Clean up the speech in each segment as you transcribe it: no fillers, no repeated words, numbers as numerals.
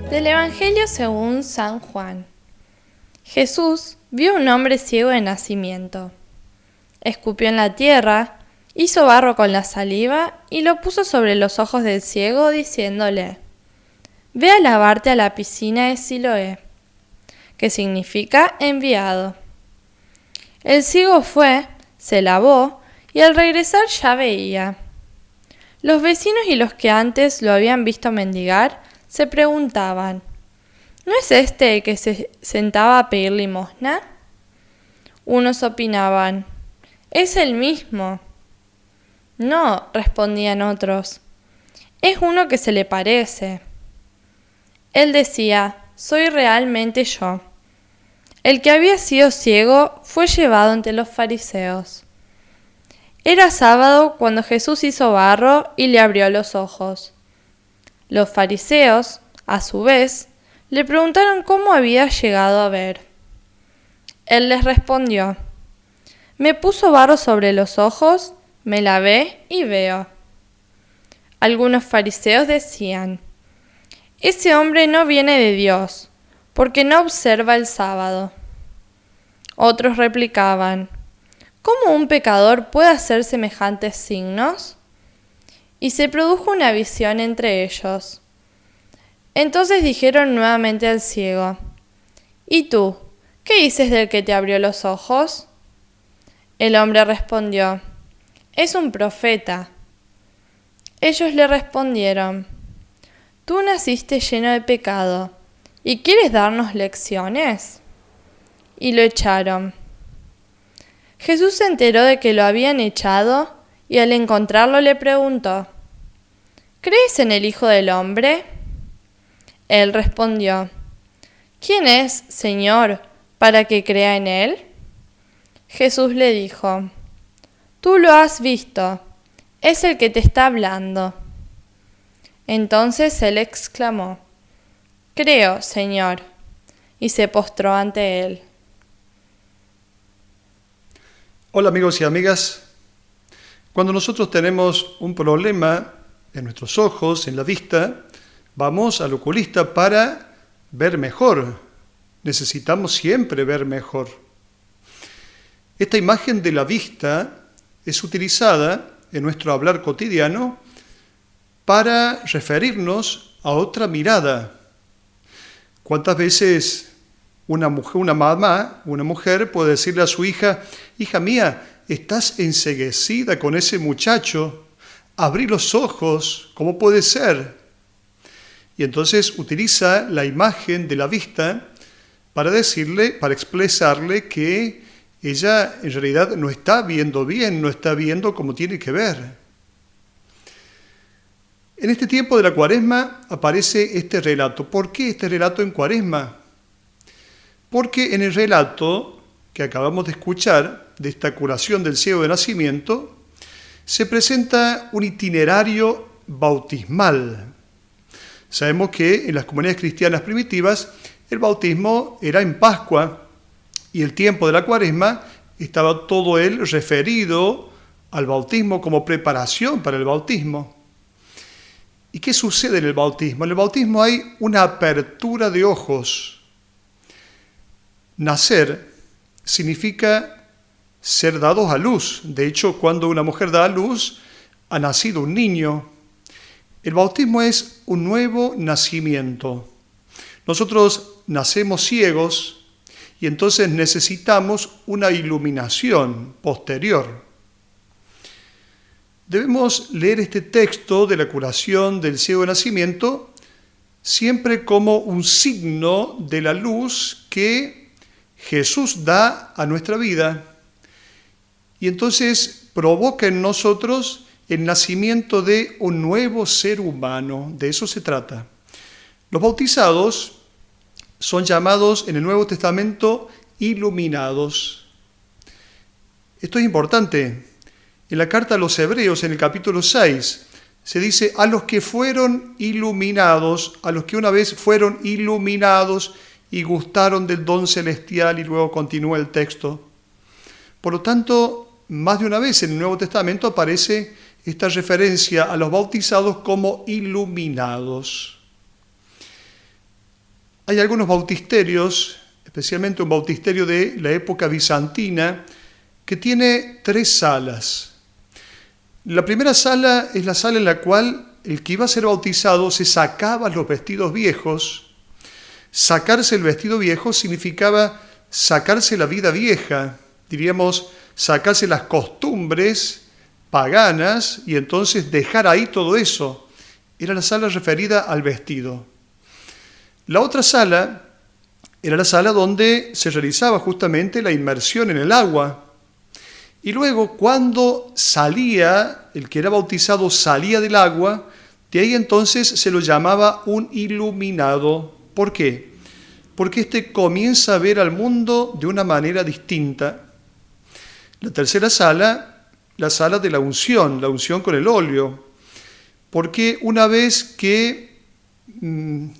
Del Evangelio según San Juan. Jesús vio a un hombre ciego de nacimiento. Escupió en la tierra, hizo barro con la saliva y lo puso sobre los ojos del ciego, diciéndole: «Ve a lavarte a la piscina de Siloé», que significa enviado. El ciego fue, se lavó y al regresar ya veía. Los vecinos y los que antes lo habían visto mendigar se preguntaban: ¿no es este el que se sentaba a pedir limosna? Unos opinaban: es el mismo. No, respondían otros, es uno que se le parece. Él decía: soy realmente yo. El que había sido ciego fue llevado ante los fariseos. Era sábado cuando Jesús hizo barro y le abrió los ojos. Los fariseos, a su vez, le preguntaron cómo había llegado a ver. Él les respondió: me puso barro sobre los ojos, me lavé y veo. Algunos fariseos decían: ese hombre no viene de Dios, porque no observa el sábado. Otros replicaban: ¿cómo un pecador puede hacer semejantes signos? Y se produjo una visión entre ellos. Entonces dijeron nuevamente al ciego: ¿y tú, qué dices del que te abrió los ojos? El hombre respondió: es un profeta. Ellos le respondieron: tú naciste lleno de pecado, ¿y quieres darnos lecciones? Y lo echaron. Jesús se enteró de que lo habían echado y al encontrarlo le preguntó: ¿crees en el Hijo del Hombre? Él respondió: ¿quién es, Señor, para que crea en él? Jesús le dijo: tú lo has visto, es el que te está hablando. Entonces él exclamó: creo, Señor, y se postró ante él. Hola amigos y amigas. Cuando nosotros tenemos un problema en nuestros ojos, en la vista, vamos al oculista para ver mejor. Necesitamos siempre ver mejor. Esta imagen de la vista es utilizada en nuestro hablar cotidiano para referirnos a otra mirada. ¿Cuántas veces una mujer puede decirle a su hija: hija mía, estás enceguecida con ese muchacho, abrí los ojos, ¿cómo puede ser? Y entonces utiliza la imagen de la vista para expresarle que ella en realidad no está viendo bien, no está viendo como tiene que ver. En este tiempo de la Cuaresma aparece este relato. ¿Por qué este relato en Cuaresma? Porque en el relato que acabamos de escuchar, de esta curación del ciego de nacimiento, se presenta un itinerario bautismal. Sabemos que en las comunidades cristianas primitivas el bautismo era en Pascua y el tiempo de la Cuaresma estaba todo él referido al bautismo como preparación para el bautismo. ¿Y qué sucede en el bautismo? En el bautismo hay una apertura de ojos. Nacer significa ser dados a luz. De hecho, cuando una mujer da a luz, ha nacido un niño. El bautismo es un nuevo nacimiento. Nosotros nacemos ciegos y entonces necesitamos una iluminación posterior. Debemos leer este texto de la curación del ciego de nacimiento siempre como un signo de la luz que Jesús da a nuestra vida y entonces provoca en nosotros el nacimiento de un nuevo ser humano. De eso se trata. Los bautizados son llamados en el Nuevo Testamento iluminados. Esto es importante. En la carta a los Hebreos, en el capítulo 6, se dice: a los que fueron iluminados, a los que una vez fueron iluminados y gustaron del don celestial, y luego continúa el texto. Por lo tanto, más de una vez en el Nuevo Testamento aparece esta referencia a los bautizados como iluminados. Hay algunos bautisterios, especialmente un bautisterio de la época bizantina, que tiene 3 salas. La primera sala es la sala en la cual el que iba a ser bautizado se sacaba los vestidos viejos. Sacarse el vestido viejo significaba sacarse la vida vieja, diríamos, sacarse las costumbres paganas y entonces dejar ahí todo eso. Era la sala referida al vestido. La otra sala era la sala donde se realizaba justamente la inmersión en el agua. Y luego, cuando salía, el que era bautizado salía del agua, de ahí entonces se lo llamaba un iluminado. ¿Por qué? Porque éste comienza a ver al mundo de una manera distinta. La tercera sala, la sala de la unción con el óleo. Porque una vez que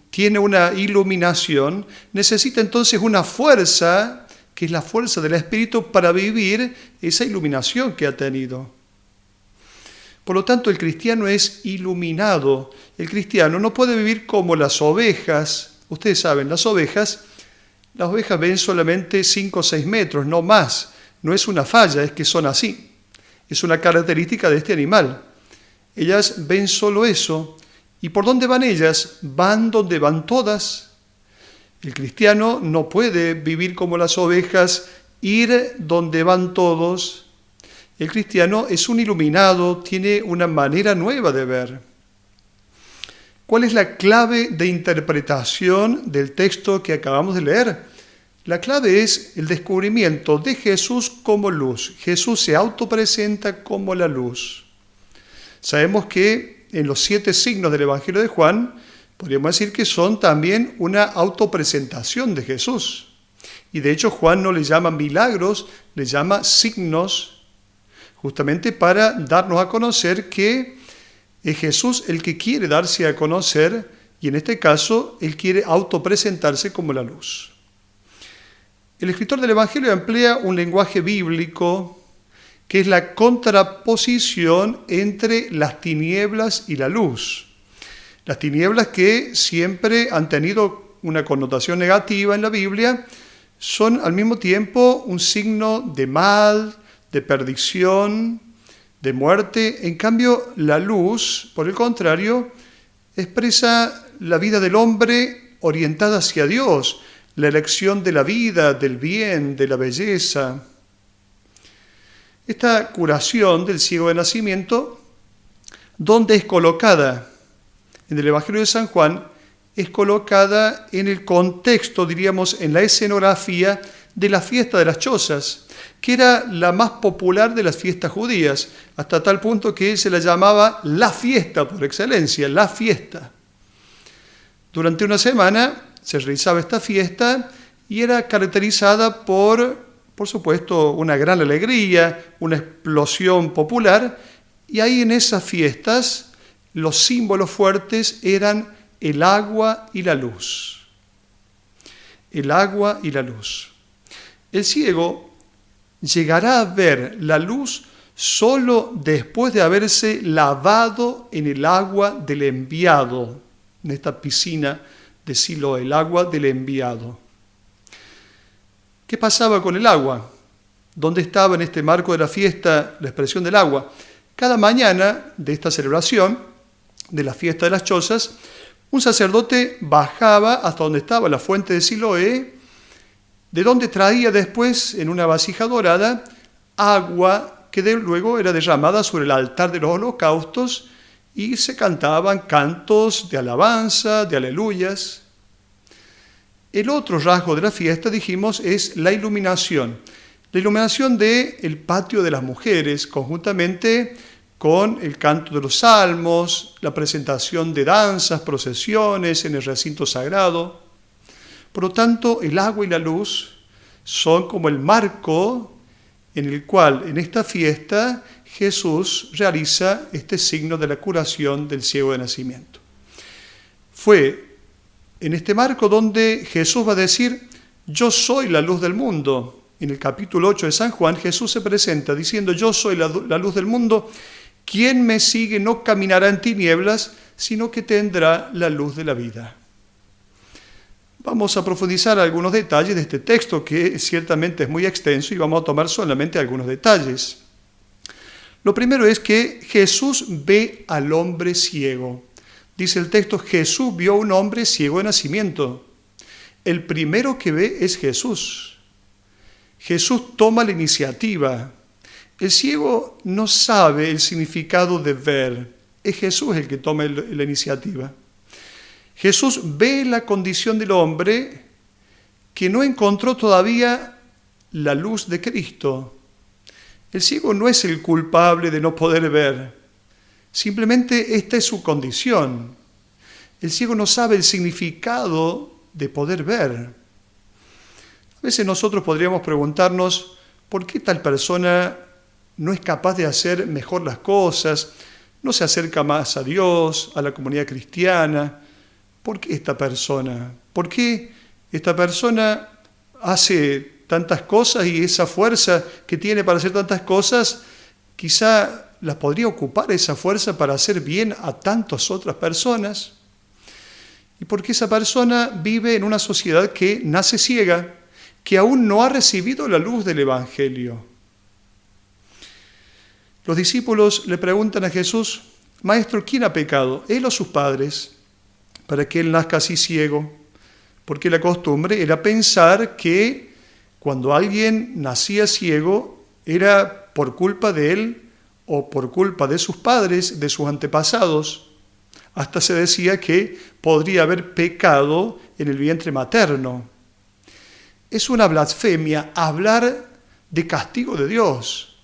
tiene una iluminación, necesita entonces una fuerza, que es la fuerza del Espíritu, para vivir esa iluminación que ha tenido. Por lo tanto, el cristiano es iluminado. El cristiano no puede vivir como las ovejas. Ustedes saben, las ovejas ven solamente 5 o 6 metros, no más. No es una falla, es que son así. Es una característica de este animal. Ellas ven solo eso. ¿Y por dónde van ellas? Van donde van todas. El cristiano no puede vivir como las ovejas, ir donde van todos. El cristiano es un iluminado, tiene una manera nueva de ver. ¿Cuál es la clave de interpretación del texto que acabamos de leer? La clave es el descubrimiento de Jesús como luz. Jesús se autopresenta como la luz. Sabemos que en los 7 signos del Evangelio de Juan, podríamos decir que son también una autopresentación de Jesús. Y de hecho Juan no le llama milagros, le llama signos, justamente para darnos a conocer que es Jesús el que quiere darse a conocer, y en este caso él quiere autopresentarse como la luz. El escritor del Evangelio emplea un lenguaje bíblico que es la contraposición entre las tinieblas y la luz. Las tinieblas, que siempre han tenido una connotación negativa en la Biblia, son al mismo tiempo un signo de mal, de perdición, de muerte. En cambio, la luz, por el contrario, expresa la vida del hombre orientada hacia Dios, la elección de la vida, del bien, de la belleza. Esta curación del ciego de nacimiento, ¿dónde es colocada? En el Evangelio de San Juan, es colocada en el contexto, diríamos, en la escenografía de la fiesta de las chozas, que era la más popular de las fiestas judías, hasta tal punto que se la llamaba la fiesta por excelencia, la fiesta. Durante una semana se realizaba esta fiesta y era caracterizada por supuesto, una gran alegría, una explosión popular, y ahí en esas fiestas los símbolos fuertes eran el agua y la luz. El agua y la luz. El ciego llegará a ver la luz solo después de haberse lavado en el agua del enviado, en esta piscina de Siloé, el agua del enviado. ¿Qué pasaba con el agua? ¿Dónde estaba en este marco de la fiesta la expresión del agua? Cada mañana de esta celebración, de la fiesta de las chozas, un sacerdote bajaba hasta donde estaba la fuente de Siloé, de donde traía después en una vasija dorada agua que luego era derramada sobre el altar de los holocaustos y se cantaban cantos de alabanza, de aleluyas. El otro rasgo de la fiesta, dijimos, es la iluminación. La iluminación del patio de las mujeres, conjuntamente con el canto de los salmos, la presentación de danzas, procesiones en el recinto sagrado. Por lo tanto, el agua y la luz son como el marco en el cual en esta fiesta Jesús realiza este signo de la curación del ciego de nacimiento. Fue en este marco donde Jesús va a decir, yo soy la luz del mundo. En el capítulo 8 de San Juan, Jesús se presenta diciendo, yo soy la luz del mundo, quien me sigue no caminará en tinieblas, sino que tendrá la luz de la vida. vamos a profundizar algunos detalles de este texto que ciertamente es muy extenso y vamos a tomar solamente algunos detalles. Lo primero es que Jesús ve al hombre ciego. Dice el texto, Jesús vio a un hombre ciego de nacimiento. El primero que ve es Jesús. Jesús toma la iniciativa. El ciego no sabe el significado de ver. Es Jesús el que toma la iniciativa. Jesús ve la condición del hombre que no encontró todavía la luz de Cristo. El ciego no es el culpable de no poder ver. Simplemente esta es su condición. El ciego no sabe el significado de poder ver. A veces nosotros podríamos preguntarnos, ¿por qué tal persona no es capaz de hacer mejor las cosas? No se acerca más a Dios, a la comunidad cristiana. ¿Por qué esta persona? ¿Por qué esta persona hace tantas cosas y esa fuerza que tiene para hacer tantas cosas, quizá la podría ocupar esa fuerza para hacer bien a tantas otras personas? Y porque esa persona vive en una sociedad que nace ciega, que aún no ha recibido la luz del Evangelio. Los discípulos le preguntan a Jesús, Maestro, ¿quién ha pecado, él o sus padres, para que él nazca así ciego? Porque la costumbre era pensar que cuando alguien nacía ciego era por culpa de él o por culpa de sus padres, de sus antepasados. Hasta se decía que podría haber pecado en el vientre materno. Es una blasfemia hablar de castigo de Dios.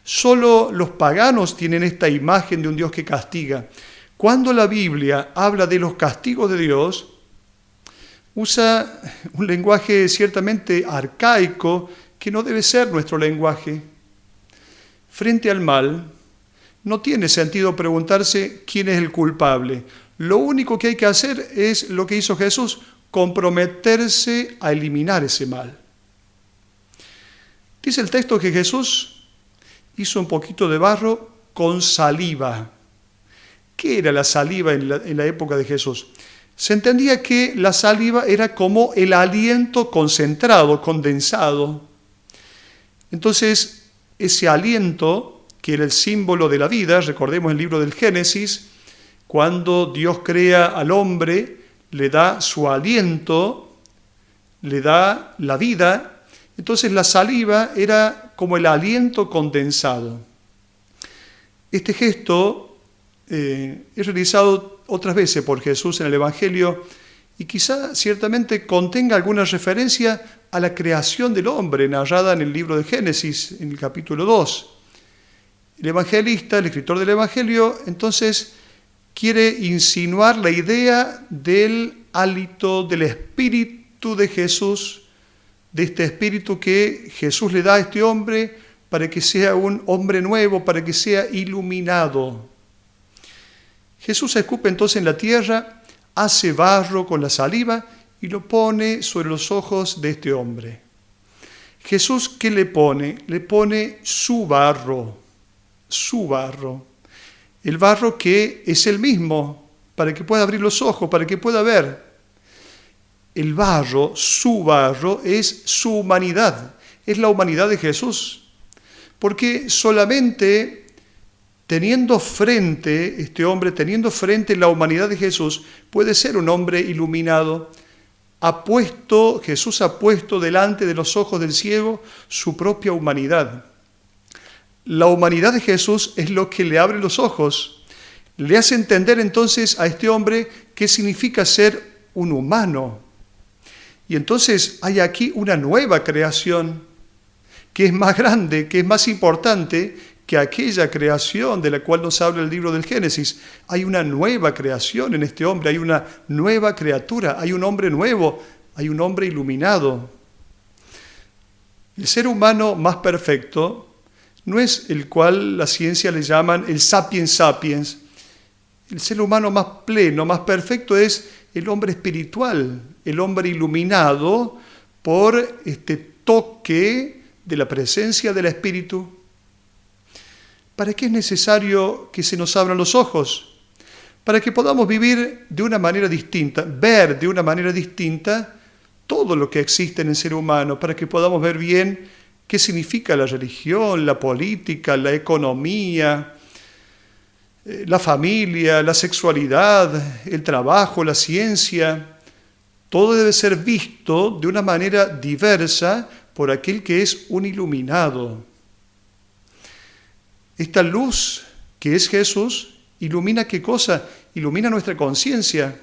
Solo los paganos tienen esta imagen de un Dios que castiga. Cuando la Biblia habla de los castigos de Dios, usa un lenguaje ciertamente arcaico que no debe ser nuestro lenguaje. Frente al mal, no tiene sentido preguntarse quién es el culpable. Lo único que hay que hacer es lo que hizo Jesús, comprometerse a eliminar ese mal. Dice el texto que Jesús hizo un poquito de barro con saliva. ¿Qué era la saliva en la época de Jesús? Se entendía que la saliva era como el aliento concentrado, condensado. Entonces, ese aliento, que era el símbolo de la vida, recordemos el libro del Génesis, cuando Dios crea al hombre, le da su aliento, le da la vida. Entonces la saliva era como el aliento condensado. Este gesto es realizado otras veces por Jesús en el Evangelio y quizá ciertamente contenga alguna referencia a la creación del hombre narrada en el libro de Génesis, en el capítulo 2. El evangelista, el escritor del Evangelio, entonces quiere insinuar la idea del hálito del Espíritu de Jesús, de este Espíritu que Jesús le da a este hombre para que sea un hombre nuevo, para que sea iluminado. Jesús escupe entonces en la tierra, hace barro con la saliva y lo pone sobre los ojos de este hombre. Jesús, ¿qué le pone? Le pone su barro, el barro que es el mismo, para que pueda abrir los ojos, para que pueda ver. El barro, su barro, es su humanidad, es la humanidad de Jesús. Porque solamente teniendo frente, este hombre, teniendo frente la humanidad de Jesús, puede ser un hombre iluminado. Jesús ha puesto delante de los ojos del ciego su propia humanidad. La humanidad de Jesús es lo que le abre los ojos. Le hace entender entonces a este hombre qué significa ser un humano. Y entonces hay aquí una nueva creación que es más grande, que es más importante que aquella creación de la cual nos habla el libro del Génesis. Hay una nueva creación en este hombre, hay una nueva criatura, hay un hombre nuevo, hay un hombre iluminado. El ser humano más perfecto no es el cual la ciencia le llaman el sapiens sapiens. El ser humano más pleno, más perfecto es el hombre espiritual, el hombre iluminado por este toque de la presencia del Espíritu. ¿Para qué es necesario que se nos abran los ojos? Para que podamos vivir de una manera distinta, ver de una manera distinta todo lo que existe en el ser humano para que podamos ver bien qué significa la religión, la política, la economía, la familia, la sexualidad, el trabajo, la ciencia. Todo debe ser visto de una manera diversa por aquel que es un iluminado. Esta luz que es Jesús ilumina ¿qué cosa? Ilumina nuestra conciencia.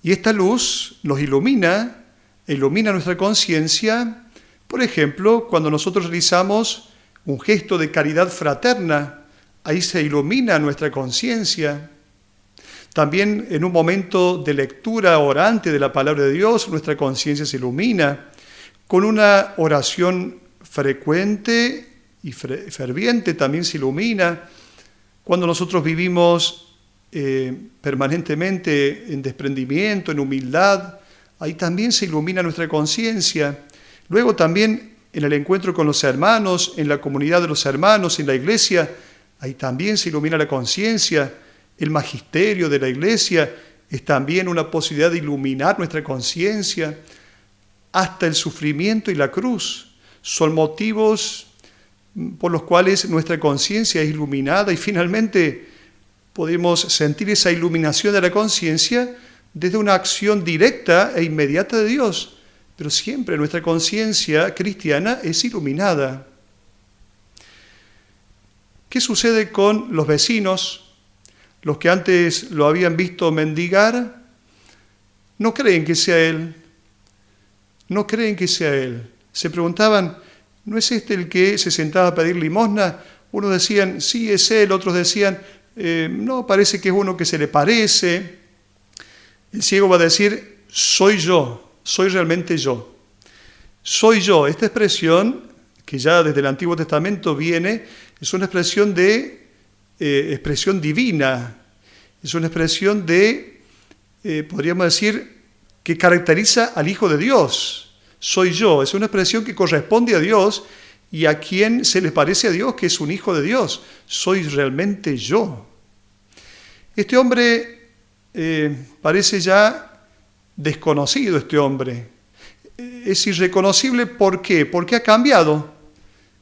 Y esta luz nos ilumina nuestra conciencia, por ejemplo, cuando nosotros realizamos un gesto de caridad fraterna, ahí se ilumina nuestra conciencia. También en un momento de lectura orante de la palabra de Dios, nuestra conciencia se ilumina. Con una oración frecuente y ferviente también se ilumina. Cuando nosotros vivimos permanentemente en desprendimiento, en humildad, ahí también se ilumina nuestra conciencia. Luego también en el encuentro con los hermanos, en la comunidad de los hermanos, en la iglesia, ahí también se ilumina la conciencia. El magisterio de la iglesia es también una posibilidad de iluminar nuestra conciencia. Hasta el sufrimiento y la cruz son motivos por los cuales nuestra conciencia es iluminada y finalmente podemos sentir esa iluminación de la conciencia desde una acción directa e inmediata de Dios. Pero siempre nuestra conciencia cristiana es iluminada. ¿Qué sucede con los vecinos? Los que antes lo habían visto mendigar, no creen que sea él. No creen que sea él. Se preguntaban, ¿no es este el que se sentaba a pedir limosna? Unos decían, sí, es él. Otros decían, no, parece que es uno que se le parece. El ciego va a decir, soy yo, soy realmente yo. Soy yo. Esta expresión, que ya desde el Antiguo Testamento viene, es una expresión de expresión divina. Es una expresión de, podríamos decir, que caracteriza al Hijo de Dios. Soy yo. Es una expresión que corresponde a Dios y a quien se le parece a Dios, que es un Hijo de Dios. Soy realmente yo. Este hombre parece ya desconocido, este hombre. Es irreconocible, ¿por qué? Porque ha cambiado.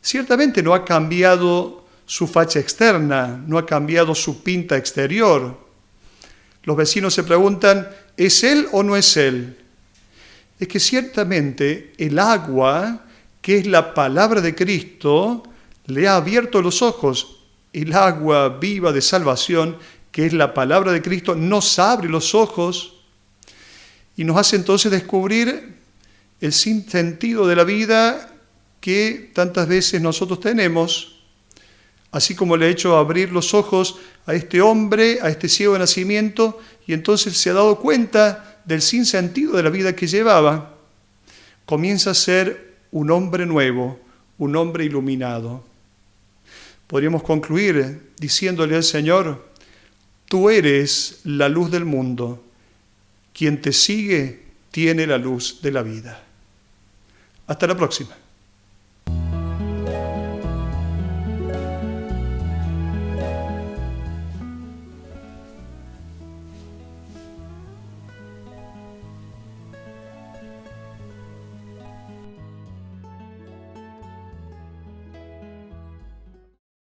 Ciertamente no ha cambiado su facha externa, no ha cambiado su pinta exterior. Los vecinos se preguntan, ¿es él o no es él? Es que ciertamente el agua, que es la palabra de Cristo, le ha abierto los ojos. El agua viva de salvación, que es la palabra de Cristo, nos abre los ojos y nos hace entonces descubrir el sinsentido de la vida que tantas veces nosotros tenemos, así como le ha hecho abrir los ojos a este hombre, a este ciego de nacimiento, y entonces se ha dado cuenta del sinsentido de la vida que llevaba. Comienza a ser un hombre nuevo, un hombre iluminado. Podríamos concluir diciéndole al Señor, tú eres la luz del mundo, quien te sigue tiene la luz de la vida. Hasta la próxima.